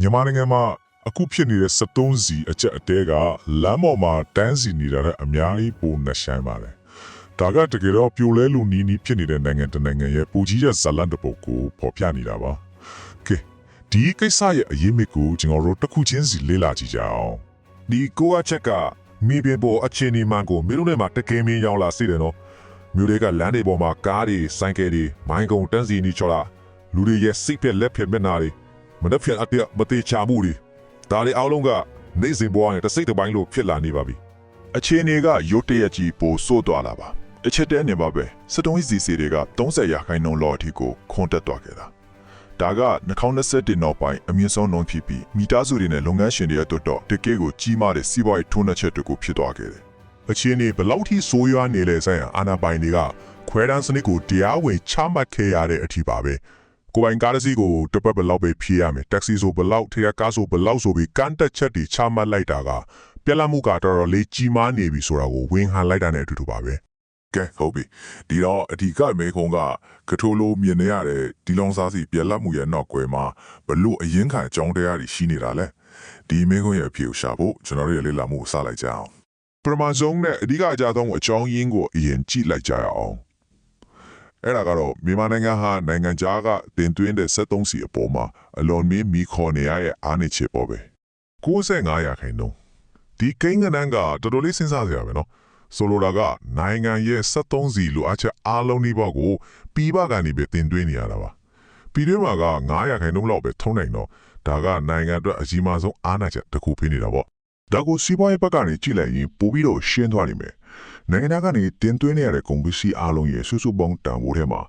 မြန်မာနိုင်ငံမှာအခုဖြစ်နေတဲ့73စီအချက်အတဲကလမ်းပေါ်မှာတန်းစီနေတာတဲ့အများကြီးပိုနှဆိုင်ပါတယ်။ဒါကတကယ်တော့ပြိုလဲလူနီးနီးဖြစ်နေတဲ့နိုင်ငံတစ်နိုင်ငံရဲ့ပူကြီးတဲ့ဇလန်တပုတ်ကိုပေါ်ပြနေတာပါ။ကဲဒီကိစ္စရဲ့အရေးမြစ်ကိုကျွန်တော်တို့တစ်ခုချင်းစီလေ့လာကြည့်ကြအောင်။ဒီကိုအချက်ကမိဘပေါ်အခြေအနေမှန်ကိုမြို့ထဲမှာတကယ်မြင်ရောက်လာစေတယ်နော်။မြို့တွေကလမ်းတွေပေါ်မှာကားတွေဆိုင်ကယ်တွေမိုင်းကုံတန်းစီနေချော်လာလူတွေရဲ့စိတ်ပြက်လက်ပြက်မျက်နှာတွေမနှက်ဖြန်အတရမတေချာမှုတွေဒါတွေအားလုံးကနေစဉ်ဘဝနဲ့တစ်စိတ်တစ်ပိုင်းလို့ဖြစ်လာနေပါပြီအခြေအနေကရုတ်တရက်ကြီးပိုဆိုးသွားလာပါတစ်ချက်တည်းနေပါပဲစစ်တုံးစီစီတွေက30ရာခိုင်နှုန်းလောက်အထိကိုခွန်တက်သွားခဲ့တာဒါက2021နောက်ပိုင်းအမြင့်ဆုံးနှုန်းဖြစ်ပြီးမိသားစုတွေနဲ့လုပ်ငန်းရှင်တွေအတွက်တော့တကယ်ကိုကြီးမားတဲ့စီးပွားရေးထိုးနှက်ချက်တွေကိုဖြစ်သွားခဲ့တယ်အခြေအနေဘယ်လောက်ထိဆိုးရွားနေလဲဆိုရင်အာဏာပိုင်တွေကခွဲတန်းစနစ်ကိုတရားဝင်ချမှတ်ခဲ့ရတဲ့အထိပါပဲကိုပိုင်ကားတစ်စီးကိုတစ်ပတ်ဘယ်လောက်ပဲဖြည့်ရမယ်တက္ကစီဆိုဘယ်လောက်ထရက်ကားဆိုဘယ်လောက်ဆိုပြီးကန်တက်ချက်တွေချမှတ်လိုက်တာကပြက်လက်မှုကတော်တော်လေးကြီးမားနေပြီဆိုတာကိုဝင်ဟန်လိုက်တာနဲ့အတူတူပါပဲကဲဟုတ်ပြီဒီတော့အဓိကမေခုံးကကထိုးလိုမြင်နေရတဲ့ဒီလောင်စားစီပြက်လက်မှုရဲ့နောက်ကွယ်မှာဘလို့အရင်ခံအကြောင်းတရားတွေရှိနေတာလဲဒီမေခုံးရဲ့အဖြေကိုရှာဖို့ကျွန်တော်တို့ရဲ့လေ့လာမှုကိုစလိုက်ကြအောင်ပထမဆုံးနဲ့အဓိကအကြဆုံးအကြောင်းရင်းကိုအရင်ကြည့်လိုက်ကြရအောင်အဲ့ဒါကတော့မြန်မာနိုင်ငံဟာနိုင်ငံခြားကတင်သွင်းတဲ့73စီအပေါ်မှာအလွန်မင်းမိခေါ်နေရတဲ့အားနည်းချက်ပေါ်ပဲ95ရာခိုင်နှုန်းဒီကိန်းဂဏန်းကတော်တော်လေးစဉ်းစားစရာပဲနော်ဆိုလိုတာကနိုင်ငံရဲ့73စီလိုအပ်ချက်အားလုံးဒီဘောကိုပြီးပကနေပဲတင်သွင်းနေရတာပါပြီးတွင်းမှာက9ရာခိုင်နှုန်းလောက်ပဲထုံးနိုင်တော့ဒါကနိုင်ငံအတွက်အကြီးမားဆုံးအားနည်းချက်တစ်ခုဖြစ်နေတာပေါ့ဒါကိုစီးပွားရေးဘက်ကနေကြည့်လိုက်ရင်ပိုပြီးတော့ရှင်းသွားနိုင်မယ်နိုင်ငံကနေတင်သွင်းရတဲ့ကုန်ပစ္စည်းအလုံးရဲ့စုစုပေါင်းတန်ဖိုးထဲမှာ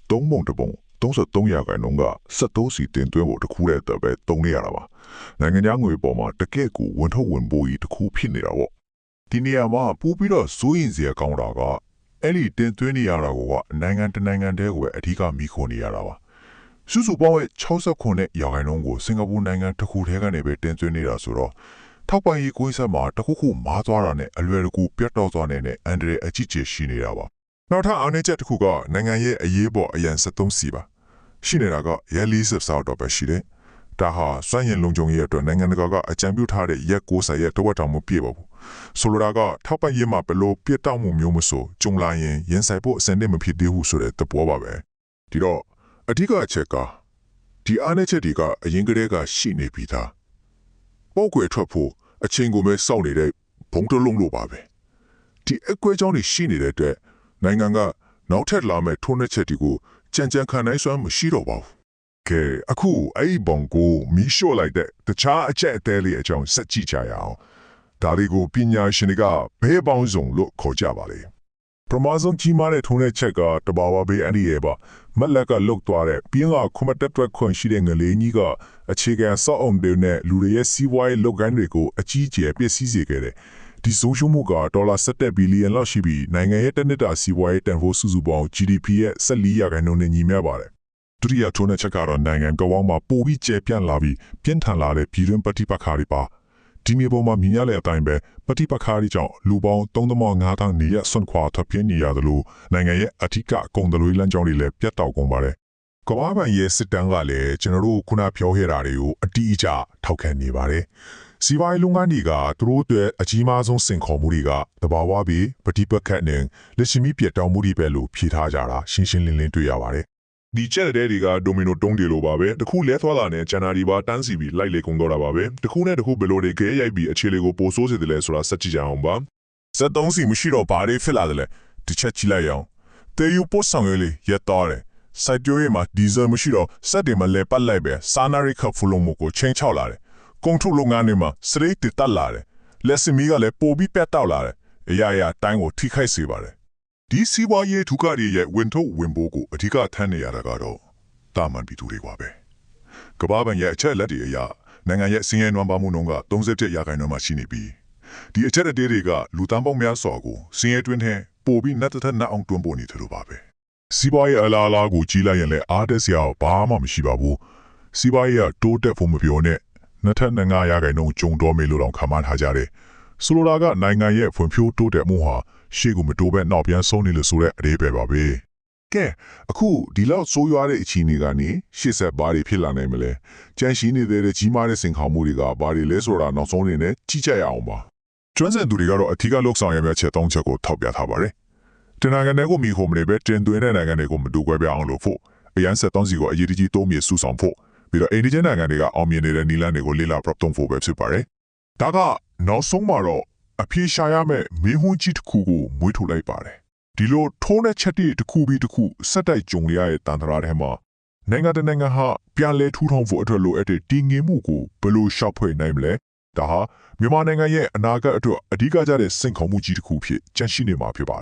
3ပုံတစ်ပုံ33ရာခိုင်နှုန်းက73စီတင်သွင်းဖို့တခုတည်းပဲတုံးနေရတာပါနိုင်ငံခြားငွေပေါ်မှာတကယ့်ကိုဝန်ထုတ်ဝန်ပိုးကြီးတစ်ခုဖြစ်နေတာပေါ့ဒီနေရာမှာပိုပြီးတော့စိုးရင်စရာကောင်းတာကအဲ့ဒီတင်သွင်းနေရတာကနိုင်ငံတနိုင်ငံတည်းကိုပဲအဓိကမိခိုနေရတာပါစုစုပေါင်းရဲ့69ရာခိုင်နှုန်းကိုစင်ကာပူနိုင်ငံတစ်ခုတည်းကနေပဲတင်သွင်းနေတာဆိုတော့ထောက်ပံ့ရေးကိုယ်စားမှာတခုခုမားသွားတာနဲ့အလွယ်တကူပြတ်တော့သွားတဲ့အန်ဒရယ်အကြီးကျယ်ရှိနေတာပါနောက်ထပ်အားနည်းချက်တစ်ခုကနိုင်ငံရဲ့အရေးပေါ်အရန်73စီပါရှိနေတာကရဲ40ဆောက်တော့ပဲရှိတယ်ဒါဟာစွမ်းရည်လုံခြုံရေးအတွက်နိုင်ငံတကာကအကြံပြုထားတဲ့ရက်90ရဲ့တဝက်တောင်မပြည့်ပါဘူးဆိုလိုတာကထောက်ပံ့ရေးမှာဘလို့ပြတ်တောက်မှုမျိုးမဆိုကြုံလာရင်ရင်ဆိုင်ဖို့အစနစ်မဖြစ်သေးဘူးဆိုတဲ့သဘောပါပဲဒီတော့အဓိကအချက်ကဒီအားနည်းချက်တွေကအရင်ကတည်းကရှိနေပြီးသားပေါက်ကွယ်ထွက်ဖို့အချင်းကိုပဲစောင့်နေတဲ့ဘုံတလုံးလိုပါပဲဒီအကွဲကြောင်းတွေရှိနေတဲ့အတွက်နိုင်ငံကနောက်ထပ်လာမဲ့ထိုးနှက်ချက်တွေကိုကြံကြံခံနိုင်စွမ်းမရှိတော့ပါဘူးကဲအခုအဲ့ဒီဘုံကိုမီးရှို့လိုက်တဲ့တခြားအချက်အသေးလေးအကြောင်းဆက်ကြည့်ကြရအောင်ဒါတွေကိုပညာရှင်တွေကဘဲပေါင်းစုံလို့ခေါ်ကြပါလေပထမဆုံးကြီးမားတဲ့ထုံးတဲ့ချက်ကတဘာဝဘေးအန်ဒီရဲ့ပါမလက်ကလုတ်သွားတဲ့ပြင်းကခွမတက်တွက်ခွန်ရှိတဲ့ငလေးကြီးကအခြေခံစောက်အောင်တွေနဲ့လူတွေရဲ့စီးပွားရေးလုပ်ငန်းတွေကိုအကြီးအကျယ်ပျက်စီးစေခဲ့တယ်ဒီဆုံးရှုံးမှုကဒေါ်လာ17ဘီလီယံလောက်ရှိပြီးနိုင်ငံရဲ့တနစ်တာစီးပွားရေးတန်ဖိုးစုစုပေါင်း GDP ရဲ့14ရာခိုင်နှုန်းနဲ့ညီမျှပါတယ်ဒုတိယထုံးတဲ့ချက်ကတော့နိုင်ငံတော်ဝန်မှာပိုပြီးကျယ်ပြန့်လာပြီးပြင်းထန်လာတဲ့ပြည်တွင်းပဋိပက္ခတွေပါဒီမြေပေါ်မှာမြင်ရတဲ့အတိုင်းပဲပဋိပက္ခတွေကြောင့်လူပေါင်း3.5 နေရဆွန့်ခွာထွက်ပြေးနေရတယ်လို့နိုင်ငံရဲ့အထူးကုန်သွယ်ရေးလမ်းကြောင်းတွေလည်းပြတ်တောက်ကုန်ပါတယ်ကမ္ဘာ့ဘဏ်ရဲ့စစ်တမ်းကလည်းကျွန်တော်တို့ခုနပြောခဲ့တာတွေကိုအတိအကျထောက်ခံနေပါတယ်စီးပွားရေးလုပ်ငန်းတွေကသူတို့အတွက်အကြီးမားဆုံးစင်ခေါ်မှုတွေကတဘာဝပြီးပဋိပက္ခနဲ့လက်ရှိမိပြတ်တောင်းမှုတွေပဲလို့ဖြေထားကြတာရှင်းရှင်းလင်းလင်းတွေ့ရပါတယ်ဒီချက်တဲ့တွေကဒိုမီနိုတုံးတွေလိုပါပဲတခုလဲသွားလာနဲ့ဂျန်နာဒီပါတန်းစီပြီးလိုက်လေကုန်တော့တာပါပဲတခုနဲ့တခုဘယ်လိုတွေခဲရိုက်ပြီးအခြေလေးကိုပိုဆိုးစေတယ်လဲဆိုတာစက်ကြည့်ကြအောင်ပါ73စီမရှိတော့ဘာတွေဖြစ်လာတယ်လဲဒီချက်ကြည့်လိုက်အောင်တေယူပို့ဆောင်ရေးလေးရက်တော့တယ်စိုက်ပျိုးရေးမှာဒီဇယ်မရှိတော့စက်တွေမလဲပတ်လိုက်ပဲစာနာရိခဖူလုံးမှုကိုချင်းချောက်လာတယ်ကုန်ထုတ်လုပ်ငန်းတွေမှာစရိတ်တက်လာတယ်လက်စမီကလည်းပိုပြီးပြတ်တောက်လာတယ်အရာရာတိုင်းကိုထိခိုက်စေပါတယ်ဒီစီးပွားရေးထုကားတွေရဲ့ဝင်ထုတ်ဝင်ပိုးကိုအဓိကထမ်းနေရတာကတော့တာမန်ပြည်သူတွေပါပဲကမ္ဘာ့ဘဏ်ရဲ့အချက်လက်တွေအရနိုင်ငံရဲ့စည်ရဲနွမ်းပါမှုနှုန်းက37ရာခိုင်နှုန်းမှရှိနေပြီးဒီအချက်အသေးတွေကလူတန်းပေါင်းများစွာကိုစည်ရဲတွင်းထဲပိုပြီးနှက်သက်နှက်အောင်တွန်းပို့နေသလိုပါပဲစီးပွားရေးအလားအလာကိုကြီးလိုက်ရင်လည်းအားတက်စရာဘာမှမရှိပါဘူးစီးပွားရေးကတိုးတက်ဖို့မပြောနဲ့25ရာခိုင်နှုန်းကျုံတော်မေလို့တောင်ခန့်မှန်းထားကြတယ်ဆိုလိုတာကနိုင်ငံရဲ့ဖွံ့ဖြိုးတိုးတက်မှုဟာရှေ့ကိုမတိုးဘဲနောက်ပြန်ဆုံးနေလို့ဆိုတဲ့အရေးပဲပါပဲ ကဲအခုဒီလောက်ဆိုးရွားတဲ့အခြေအနေကနေရှေ့ဆက်ဘာတွေဖြစ်လာနိုင်မလဲကြန့်ရှိနေတဲ့ကြီးမားတဲ့စင်ခေါမှုတွေကဘာတွေလဲဆိုတာနောက်ဆုံးနေနဲ့ကြီးကြရအောင်ပါကျွမ်းကျင်သူတွေကတော့အထူးကလောက်ဆောင်ရမယ့်ချက်၃ချက်ကိုထောက်ပြထားပါတယ်တနင်္ဂနွေကိုမိခုမနေပဲတင်သွင်းတဲ့နိုင်ငံတွေကိုမတူကွဲပြားအောင်လုပ်ဖို့အရန်ဆက်၃စီကိုအရေးတကြီးတိုးမြင့်စုဆောင်ဖို့ပြီးတော့အိန္ဒိယနိုင်ငံတွေကအောင်မြင်နေတဲ့နီလန်တွေကိုလေ့လာပรับသုံးဖို့ပဲဖြစ်ပါတယ်ဒါကနောက်ဆုံးမှာတော့အပြေရှာရမယ့်မင်းဟွန်းကြီးတစ်ခုကိုမွေးထုတ်လိုက်ပါတယ်ဒီလိုထိုးတဲ့ချက်တွေတစ်ခုပြီးတစ်ခုစက်တိုက်ကြုံရတဲ့တန်တရာထဲမှာနိုင်ငံတနိုင်ငံဟာပြန်လဲထူထောင်ဖို့အတွက်လိုအပ်တဲ့တည်ငြိမ်မှုကိုဘယ်လိုရှောက်ဖွဲ့နိုင်မလဲဒါဟာမြန်မာနိုင်ငံရဲ့အနာဂတ်အတွက်အဓိကကျတဲ့စိန်ခေါ်မှုကြီးတစ်ခုဖြစ်ကျန်ရှိနေမှာဖြစ်ပါတယ်